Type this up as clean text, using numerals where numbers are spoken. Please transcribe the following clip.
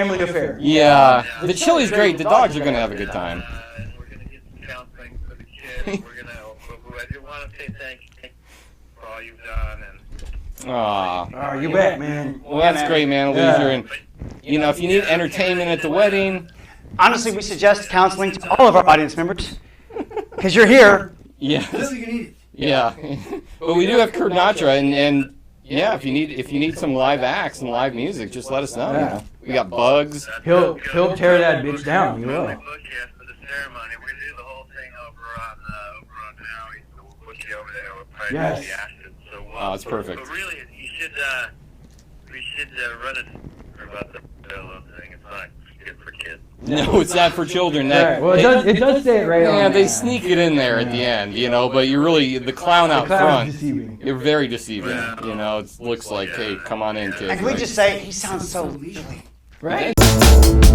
family affair. Yeah, the chili's great. The dogs are going to have a good time. We're going to get some counseling for the kids. We're going to. I just want to say thank you for all you've done. Aw. Oh, you bet, man. Well, that's great, man. Leisure, and if you need entertainment at the wedding. Honestly, we suggest counseling to all of our audience members because you're here. Yeah. Yeah. But we do have Kurt Natra, and yeah, if you need some live acts and live music, just let us know. Yeah. We got Bugs. He'll tear that bitch down. He will. For the ceremony, we're going to do the whole thing over on Maui, so we'll put you over there. We'll probably Yes. do the acid. So, Oh, it's perfect. But really, we should run it for about the little thing. It's not good for kids. No, it's not for children. Right. Well, it does say it right on. Yeah, they sneak it in there at the end, but you're really the clown out front. Deceiving. You're very deceiving. It looks like, hey, come on in, kid. And can we just say he sounds so leisurely, right? Right?